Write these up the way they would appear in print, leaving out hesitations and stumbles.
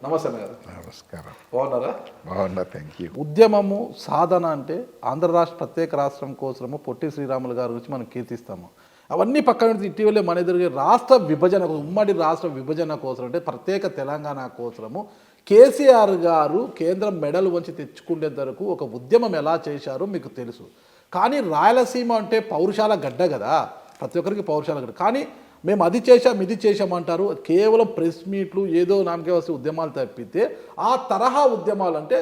నమస్తే గారు. నమస్కారం. బాగున్నారా? బాగున్నా, థ్యాంక్ యూ. ఉద్యమము సాధన అంటే ఆంధ్ర రాష్ట్ర ప్రత్యేక రాష్ట్రం కోసము పొట్టి శ్రీరాములు గారి గురించి మనం కీర్తిస్తాము. అవన్నీ పక్కన పెడితే ఇటీవలే మన ఎదురుగా రాష్ట్ర విభజన ఉమ్మడి రాష్ట్ర విభజన కోసం అంటే ప్రత్యేక తెలంగాణ కోసము కేసీఆర్ గారు కేంద్రం మెడలు వంచి తెచ్చుకునే వరకు ఒక ఉద్యమం ఎలా చేశారో మీకు తెలుసు. కానీ రాయలసీమ అంటే పౌరుషాల గడ్డ కదా, ప్రతి ఒక్కరికి పౌరుషాల గడ్డ. కానీ మేము అది చేశాం ఇది చేశామంటారు, కేవలం ప్రెస్ మీట్లు ఏదో నామకే వస్తే ఉద్యమాలు తప్పితే ఆ తరహా ఉద్యమాలు అంటే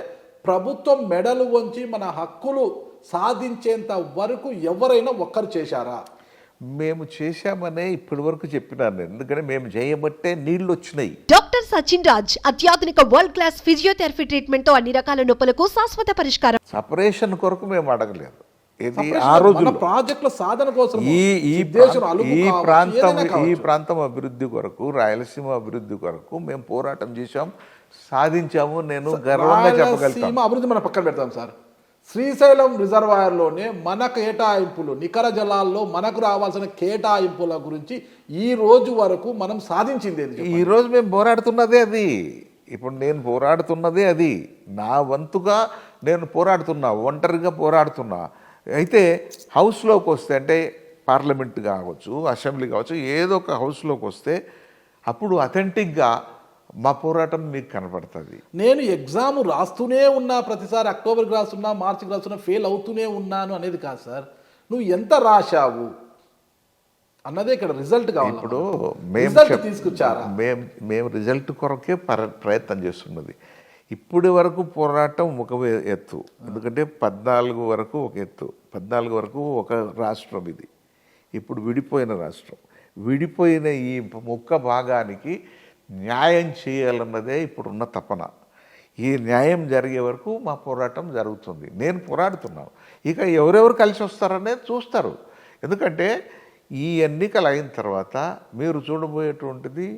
ప్రభుత్వం మెడలు వంచి మన హక్కులు సాధించేంత వరకు ఎవరైనా ఒక్కరు చేశారా? మేము చేశామనే ఇప్పటి వరకు చెప్పినాను, ఎందుకంటే మేము చేయబట్టే నీళ్ళు వచ్చినాయి. డాక్టర్ సచిన్ రాజ్ అత్యాధునిక వరల్డ్ క్లాస్ ఫిజియోథెరపీ ట్రీట్మెంట్ తో అన్ని రకాల నొప్పులకు శాశ్వత పరిష్కారం. సపరేషన్ కొరకు మేము అడగలేదు. ఇది ఆ రోజు ప్రాజెక్టుల సాధన కోసం ఈ ప్రాంతం అభివృద్ధి కొరకు, రాయలసీమ అభివృద్ధి కొరకు మేము పోరాటం చేశాం, సాధించాము. నేను గర్వంగా చెప్పగలుగుతాను. అభివృద్ధి మనం పక్కన పెడతాం సార్. శ్రీశైలం రిజర్వాయర్లోనే మన కేటాయింపులు, నికర జలాల్లో మనకు రావాల్సిన కేటాయింపుల గురించి ఈ రోజు వరకు మనం సాధించింది. ఈ రోజు మేము పోరాడుతున్నదే అది. ఇప్పుడు నేను పోరాడుతున్నదే అది. నా వంతుగా నేను పోరాడుతున్నా, ఒంటరిగా పోరాడుతున్నా. అయితే హౌస్లోకి వస్తే, అంటే పార్లమెంట్ కావచ్చు, అసెంబ్లీ కావచ్చు, ఏదో ఒక హౌస్లోకి వస్తే అప్పుడు అథెంటిక్గా మా పోరాటం మీకు కనపడుతుంది. నేను ఎగ్జామ్ రాస్తూనే ఉన్నా, ప్రతిసారి అక్టోబర్కి రాస్తున్నా, మార్చికి రాస్తున్నా, ఫెయిల్ అవుతూనే ఉన్నాను అనేది కాదు సార్. నువ్వు ఎంత రాశావు అన్నదే ఇక్కడ రిజల్ట్ కావాలి. ఇప్పుడు తీసుకొచ్చారా? మేము రిజల్ట్ కొరకే ప్రయత్నం చేస్తున్నది. ఇప్పటి వరకు పోరాటం ఒక ఎత్తు, ఎందుకంటే 14 వరకు ఒక ఎత్తు, 14 వరకు ఒక రాష్ట్రం ఇది. ఇప్పుడు విడిపోయిన రాష్ట్రం, విడిపోయిన ఈ ముక్క భాగానికి న్యాయం చేయాలన్నదే ఇప్పుడున్న తపన. ఈ న్యాయం జరిగే వరకు మా పోరాటం జరుగుతుంది. నేను పోరాడుతున్నాను. ఇక ఎవరెవరు కలిసి వస్తారనేది చూస్తారు. ఎందుకంటే ఈ ఎన్నికలు అయిన తర్వాత మీరు చూడబోయేటువంటిది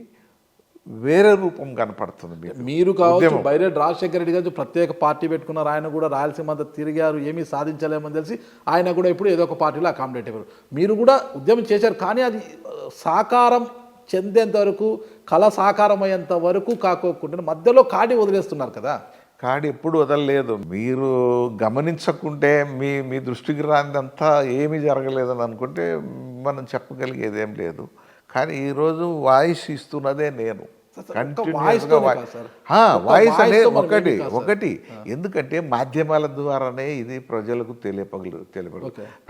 వేరే రూపం కనపడుతుంది. మీరు కావచ్చు, బైరెడ్డి రాజశేఖర రెడ్డి గారు ప్రత్యేక పార్టీ పెట్టుకున్నారు, ఆయన కూడా రాయలసీమ అంతా తిరిగారు, ఏమీ సాధించలేమని తెలిసి ఆయన కూడా ఇప్పుడు ఏదో ఒక పార్టీలో అకామిడేట్ అయ్యారు. మీరు కూడా ఉద్యమం చేశారు, కానీ అది సాకారం చెందేంత వరకు, కళ సాకారం అయ్యేంత వరకు కాకోకుండా మధ్యలో కాడి వదిలేస్తున్నారు కదా. కాడి ఎప్పుడు వదలలేదు. మీరు గమనించకుంటే, మీ దృష్టికి రానిదంతా ఏమీ జరగలేదని అనుకుంటే మనం చెప్పగలిగేది ఏం లేదు. కానీ ఈరోజు వాయిస్ ఇస్తున్నదే నేను. వాయిస్ అనేది ఒకటి ఎందుకంటే మాధ్యమాల ద్వారానే ఇది ప్రజలకు తెలియపగలు.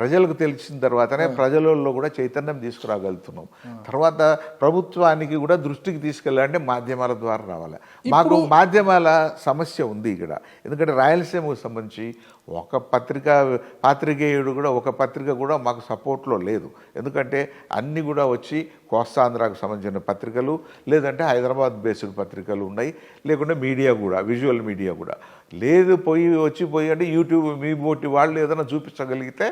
ప్రజలకు తెలిసిన తర్వాతనే ప్రజలలో కూడా చైతన్యం తీసుకురాగలుగుతున్నాం. తర్వాత ప్రభుత్వానికి కూడా దృష్టికి తీసుకెళ్ళాలంటే మాధ్యమాల ద్వారా రావాలి. మాకు మాధ్యమాల సమస్య ఉంది ఇక్కడ. ఎందుకంటే రాయలసీమకు సంబంధించి ఒక పాత్రికేయుడు కూడా, ఒక పత్రిక కూడా మాకు సపోర్ట్లో లేదు. ఎందుకంటే అన్నీ కూడా వచ్చి కోస్తాంధ్రాకు సంబంధించిన పత్రికలు, లేదంటే హైదరాబాద్ బేస్డ్ పత్రికలు ఉన్నాయి, లేకుంటే మీడియా కూడా, విజువల్ మీడియా కూడా లేదు. పోయి అంటే యూట్యూబ్ మీ బోటి వాళ్ళు ఏదైనా చూపించగలిగితే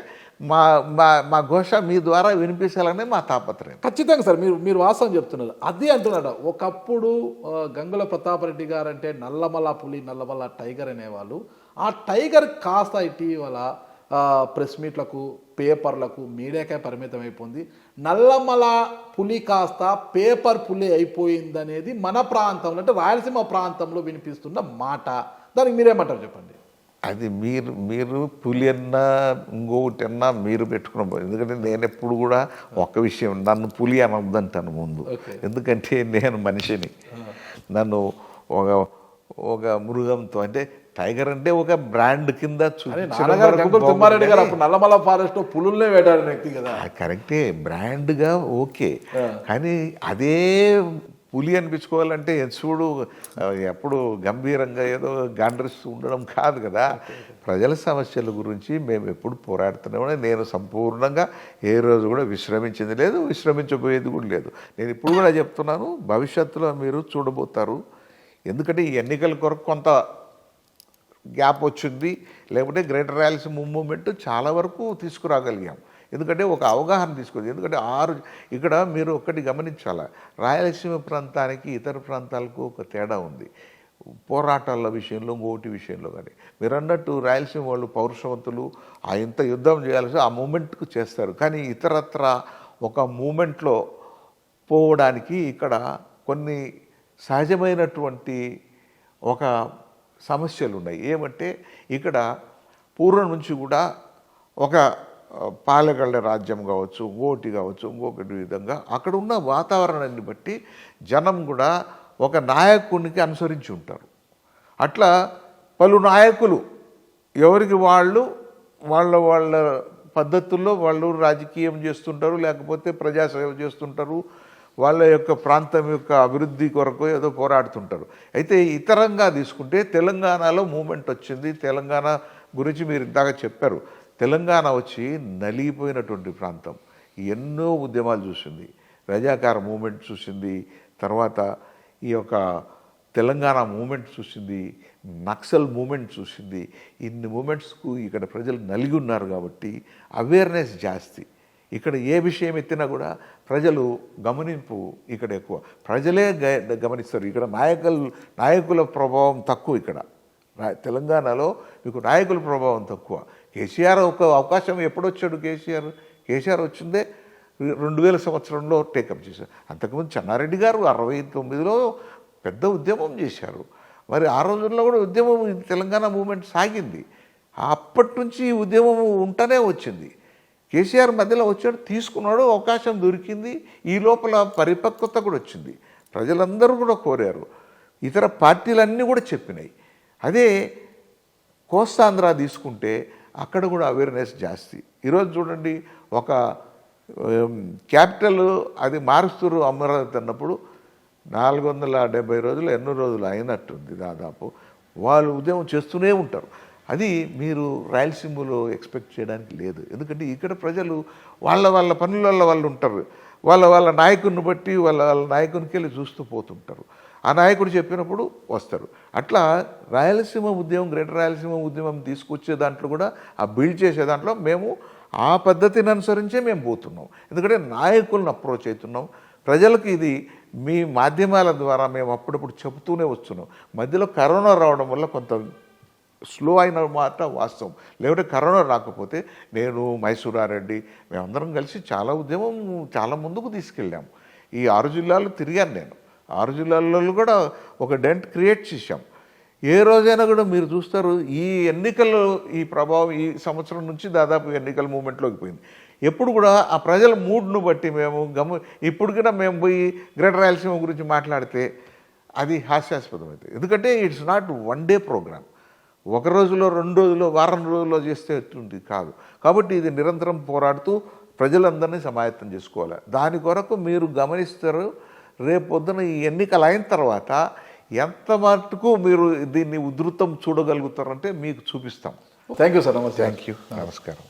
మా ఘోష మీ ద్వారా వినిపించాలనే మా తాపత్రయం. ఖచ్చితంగా సార్, మీరు వాస్తవం చెప్తున్నారు. అది అంటున్నాడు. ఒకప్పుడు గంగుల ప్రతాపరెడ్డి గారు అంటే నల్లమల పులి, నల్లమల టైగర్ అనేవాళ్ళు. ఆ టైగర్ కాస్త ఇటీవల ప్రెస్ మీట్లకు, పేపర్లకు, మీడియాకే పరిమితం అయిపోయింది. నల్లమల పులి కాస్త పేపర్ పులి అయిపోయిందనేది మన ప్రాంతంలో, అంటే రాయలసీమ ప్రాంతంలో వినిపిస్తున్న మాట. దానికి మీరేమంటారు చెప్పండి. అది మీరు పులి అన్నా ఇంకొకటి అన్నా మీరు పెట్టుకున్న. ఎందుకంటే నేను ఎప్పుడు కూడా ఒక విషయం, నన్ను పులి అనొద్దంటాను ముందు. ఎందుకంటే నేను మనిషిని. నన్ను ఒక మృగంతో, అంటే టైగర్ అంటే ఒక బ్రాండ్ కింద తిమ్మారెడ్డి గారు నల్లమల ఫారెస్ట్ పులుల్నే వేటాడిన వ్యక్తి కదా. కరెక్టే, బ్రాండ్గా ఓకే. కానీ అదే పులి అనిపించుకోవాలంటే చూడు ఎప్పుడు గంభీరంగా ఏదో గాండ్రిస్తూ ఉండడం కాదు కదా. ప్రజల సమస్యల గురించి మేము ఎప్పుడు పోరాడుతున్నామని నేను సంపూర్ణంగా ఏ రోజు కూడా విశ్రమించింది లేదు, విశ్రమించబోయేది కూడా లేదు. నేను ఇప్పుడు కూడా చెప్తున్నాను, భవిష్యత్తులో మీరు చూడబోతారు. ఎందుకంటే ఈ ఎన్నికల కొరకు కొంత గ్యాప్ వచ్చింది, లేకపోతే గ్రేటర్ రాయలసీమ మూవ్మెంట్ చాలా వరకు తీసుకురాగలిగాం. ఎందుకంటే ఒక అవగాహన తీసుకుంది. ఎందుకంటే ఇక్కడ మీరు ఒక్కటి గమనించాలా, రాయలసీమ ప్రాంతానికి ఇతర ప్రాంతాలకు ఒక తేడా ఉంది. పోరాటాల విషయంలో, ఇంకోటి విషయంలో. కానీ మీరు అన్నట్టు రాయలసీమ వాళ్ళు పౌరుషవంతులు, ఇంత యుద్ధం చేయాల్సి ఆ మూమెంట్కు చేస్తారు. కానీ ఇతరత్ర ఒక మూమెంట్లో పోవడానికి ఇక్కడ కొన్ని సహజమైనటువంటి ఒక సమస్యలు ఉన్నాయి. ఏమంటే ఇక్కడ పూర్వం నుంచి కూడా ఒక పాలకళ్ళ రాజ్యం కావచ్చు, ఇంకోటి కావచ్చు, ఇంకొకటి విధంగా అక్కడ ఉన్న వాతావరణాన్ని బట్టి జనం కూడా ఒక నాయకునికి అనుసరించి ఉంటారు. అట్లా పలు నాయకులు ఎవరికి వాళ్ళు వాళ్ళ పద్ధతుల్లో వాళ్ళు రాజకీయం చేస్తుంటారు, లేకపోతే ప్రజాసేవ చేస్తుంటారు, వాళ్ళ యొక్క ప్రాంతం యొక్క అభివృద్ధి కొరకు ఏదో పోరాడుతుంటారు. అయితే ఇతరంగా తీసుకుంటే తెలంగాణలో మూమెంట్ వచ్చింది. తెలంగాణ గురించి మీరు ఇందాక చెప్పారు. తెలంగాణ వచ్చి నలిగిపోయినటువంటి ప్రాంతం, ఎన్నో ఉద్యమాలు చూసింది, రజాకార మూమెంట్ చూసింది, తర్వాత ఈ యొక్క తెలంగాణ మూమెంట్ చూసింది, నక్సల్ మూమెంట్ చూసింది. ఇన్ని మూమెంట్స్కు ఇక్కడ ప్రజలు నలిగి ఉన్నారు కాబట్టి అవేర్నెస్ జాస్తి. ఇక్కడ ఏ విషయం ఎత్తినా కూడా ప్రజలు గమనింపు ఇక్కడ ఎక్కువ, ప్రజలే గమనిస్తారు. ఇక్కడ నాయకుల ప్రభావం తక్కువ. ఇక్కడ తెలంగాణలో మీకు నాయకుల ప్రభావం తక్కువ. కేసీఆర్ ఒక అవకాశం ఎప్పుడొచ్చాడు? కేసీఆర్ వచ్చిందే 2000 సంవత్సరంలో టేకప్ చేశారు. అంతకుముందు చెన్నారెడ్డి గారు 69లో పెద్ద ఉద్యమం చేశారు. మరి ఆ రోజుల్లో కూడా ఉద్యమం తెలంగాణ మూమెంట్ సాగింది. అప్పటి నుంచి ఈ ఉద్యమం ఉంటూనే వచ్చింది. కేసీఆర్ మధ్యలో వచ్చాడు, తీసుకున్నాడు, అవకాశం దొరికింది. ఈ లోపల పరిపక్వత కూడా వచ్చింది. ప్రజలందరూ కూడా కోరారు, ఇతర పార్టీలన్నీ కూడా చెప్పినాయి. అదే కోస్తాంధ్ర తీసుకుంటే అక్కడ కూడా అవేర్నెస్ జాస్తి. ఈరోజు చూడండి, ఒక క్యాపిటల్ అది మారుస్తూరు అమరావతి అన్నప్పుడు 470 రోజులు ఎన్నో రోజులు అయినట్టుంది దాదాపు. వాళ్ళు ఉద్యమం చేస్తూనే ఉంటారు. అది మీరు రాయలసీమలో ఎక్స్పెక్ట్ చేయడానికి లేదు. ఎందుకంటే ఇక్కడ ప్రజలు వాళ్ళ పనులలో వాళ్ళు ఉంటారు. వాళ్ళ నాయకుడిని బట్టి వాళ్ళ నాయకునికి వెళ్ళి చూస్తూ పోతుంటారు. ఆ నాయకుడు చెప్పినప్పుడు వస్తారు. అట్లా రాయలసీమ ఉద్యమం, గ్రేటర్ రాయలసీమ ఉద్యమం తీసుకొచ్చే దాంట్లో కూడా ఆ బిల్డ్ చేసే దాంట్లో మేము ఆ పద్ధతిని అనుసరించే మేము పోతున్నాం. ఎందుకంటే నాయకులను అప్రోచ్ అవుతున్నాం. ప్రజలకు ఇది మీ మాధ్యమాల ద్వారా మేము అప్పుడప్పుడు చెబుతూనే వస్తున్నాం. మధ్యలో కరోనా రావడం వల్ల కొంత స్లో అయిన మాట వాస్తవం. లేకుంటే కరోనా రాకపోతే నేను, మైసూరారెడ్డి మేమందరం కలిసి చాలా ఉద్యమం చాలా ముందుకు తీసుకెళ్ళాం. ఈ 6 జిల్లాలు తిరిగాను నేను. 6 జిల్లాలలో కూడా ఒక డెంట్ క్రియేట్ చేశాం. ఏ రోజైనా కూడా మీరు చూస్తారు, ఈ ఎన్నికల్లో ఈ ప్రభావం ఈ సంవత్సరం నుంచి దాదాపు ఎన్నికల మూమెంట్లోకి పోయింది. ఎప్పుడు కూడా ఆ ప్రజల మూడ్ను బట్టి మేము ఇప్పుడు కూడా మేము పోయి గ్రేటర్ రాయలసీమ గురించి మాట్లాడితే అది హాస్యాస్పదం అవుతుంది. ఎందుకంటే it's not one day program. ఒక రోజులో, 2 రోజుల్లో, వారం రోజుల్లో చేస్తే ఎట్లుంది కాదు. కాబట్టి ఇది నిరంతరం పోరాడుతూ ప్రజలందరినీ సమాయత్తం చేసుకోవాలి. దాని కొరకు మీరు గమనిస్తారు. రేపొద్దున ఈ ఎన్నికలు అయిన తర్వాత ఎంత మటుకు మీరు దీన్ని ఉధృతం చూడగలుగుతారంటే మీకు చూపిస్తాం. Thank you sir. నమస్తే. Thank you. నమస్కారం.